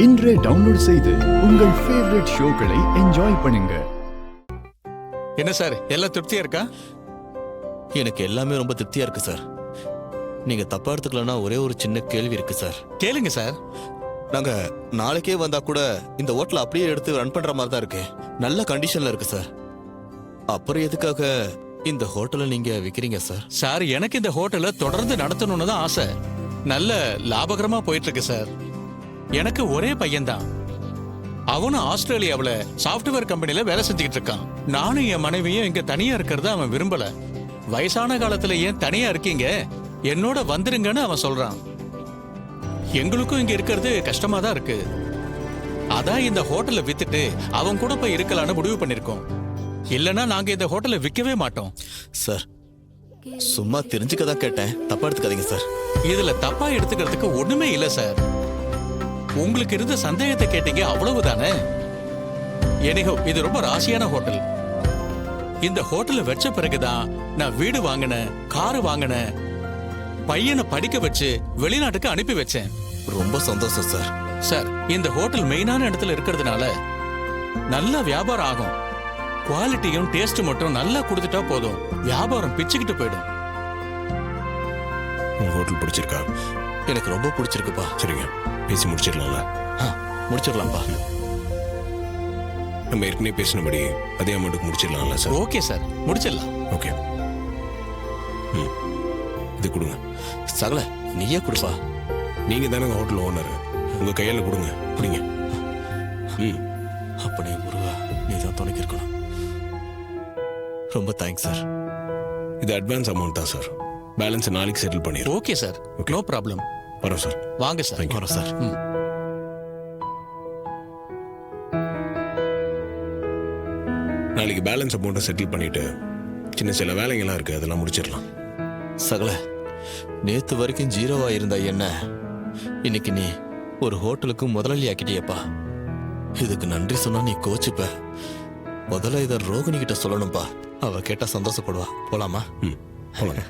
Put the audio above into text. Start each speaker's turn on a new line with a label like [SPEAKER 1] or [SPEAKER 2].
[SPEAKER 1] இன்றே டவுன்லோட் செய்து உங்கள் ஃபேவரட் ஷோக்களை என்ஜாய் பண்ணுங்க.
[SPEAKER 2] என்ன சார், எல்லாம் திருப்தியா இருக்கா?
[SPEAKER 3] எனக்கு எல்லாமே ரொம்ப திருப்தியா இருக்கு சார். நீங்க தப்பா எடுத்துக்கலன்னா ஒரே ஒரு சின்ன கேள்வி இருக்கு சார்.
[SPEAKER 2] கேளுங்க சார்.
[SPEAKER 3] நாங்க நாளைக்கே வந்தா கூட இந்த ஹோட்டல் அப்படியே எடுத்து ரன் பண்ற மாதிரி தான் இருக்கு. நல்ல கண்டிஷன்ல இருக்கு சார். அப்புறம் எதுக்காக இந்த ஹோட்டலை நீங்க விக்கிறீங்க சார்?
[SPEAKER 2] சார், எனக்கு இந்த ஹோட்டலை தொடர்ந்து நடத்தணும்னு தான் ஆசை. நல்ல லாபகரமா போயிட்டு இருக்கு சார். எனக்கு ஒரே பையன்தான். அவனும் ஆஸ்திரேலியாவில் சாஃப்ட்வேர் கம்பெனில வேலை செஞ்சுக்கிட்டு இருக்கான். நானும் என் மனைவியும் இங்க தனியா இருக்கிறத அவன் விரும்பல. வயசான காலத்துல ஏன் தனியா இருக்கீங்க, என்னோட வந்துருங்கன்னு அவன் சொல்றான். எங்களுக்கும் இங்க இருக்கிறது கஷ்டமா தான் இருக்கு. அதான் இந்த ஹோட்டலை வித்துட்டு அவன் கூட போய் இருக்கலான்னு முடிவு பண்ணிருக்கோம். இல்லனா நாங்க இந்த ஹோட்டலை விற்கவே மாட்டோம்.
[SPEAKER 3] சார், சும்மா தெரிஞ்சுக்க தான் கேட்டேன், தப்பா எடுத்துக்காதீங்க சார்.
[SPEAKER 2] இதுல தப்பா எடுத்துக்கிறதுக்கு ஒண்ணுமே இல்ல சார். உங்களுக்கு இருந்த சந்தேகத்தை கேட்டீங்க, அவ்வளவுதானே. எனிஹோ, இது ரொம்ப ராசியான ஹோட்டல். இந்த ஹோட்டலை வச்ச பிறகுதான் நான் வீடு வாங்கினேன், காரு வாங்கினேன், பையனை படிக்க வச்சு வெளிநாட்டுக்கு அனுப்பி வச்சேன்.
[SPEAKER 3] ரொம்ப சந்தோஷம் சார்.
[SPEAKER 2] சார், இந்த ஹோட்டல் மெயினான இடத்துல இருக்கிறதுனால நல்ல வியாபாரம் ஆகும். குவாலிட்டியும் டேஸ்ட் மட்டும் நல்லா கொடுத்துட்டா போதும், வியாபாரம் பிச்சுக்கிட்டு போயிடும்.
[SPEAKER 4] உங்க ஹோட்டல் பிடிச்சிருக்கா?
[SPEAKER 3] எனக்கு ரொம்ப பிடிச்சிருக்குப்பா.
[SPEAKER 4] சரிங்க, பேசி முடிச்சிடலாம்ல?
[SPEAKER 3] முடிச்சிடலாம்ப்பா.
[SPEAKER 4] நம்ம ஏற்கனவே பேசினபடி அதே அமௌண்ட்டுக்கு முடிச்சிடலாம்ல சார்?
[SPEAKER 2] ஓகே சார், முடிச்சிடலாம்.
[SPEAKER 4] ஓகே. இது கொடுங்க.
[SPEAKER 3] சகல, நீயே கொடுப்பா.
[SPEAKER 4] நீங்க தானே ஹோட்டல் ஓனர், உங்க கையால கொடுங்க. பிடிங்க.
[SPEAKER 3] அப்படியே முருகா, நீ தான் துணைக்கு இருக்கணும். ரொம்ப தேங்க்ஸ் சார்.
[SPEAKER 4] இது அட்வான்ஸ் அமௌண்ட் தான் சார். பேலன்ஸ் நாளைக்கு செட்டில் பண்ணிடுறோம்.
[SPEAKER 2] Okay sir, no problem.
[SPEAKER 4] வரோம் சார்.
[SPEAKER 2] வாங்க சார்.
[SPEAKER 3] வரோம் சார்.
[SPEAKER 4] நாளைக்கு பேலன்ஸ் அமௌண்ட்டை செட்டில் பண்ணிட்டு சின்ன சில வேலைங்கள்லாம் இருக்கு, அதெல்லாம் முடிச்சிடலாம்.
[SPEAKER 3] சகல, நேத்து வரைக்கும் ஜீரோவா இருந்த என்ன இன்னைக்கு நீ ஒரு ஹோட்டலுக்கு முதலாளி ஆக்கிட்டியப்பா. இதுக்கு நன்றி சொன்னா நீ கோச்சுப்ப. முதல்ல இதை ரோகிணி கிட்ட சொல்லணும்பா. அவ கேட்டா சந்தோஷப்படுவா. போலாமா?
[SPEAKER 4] போலாம்.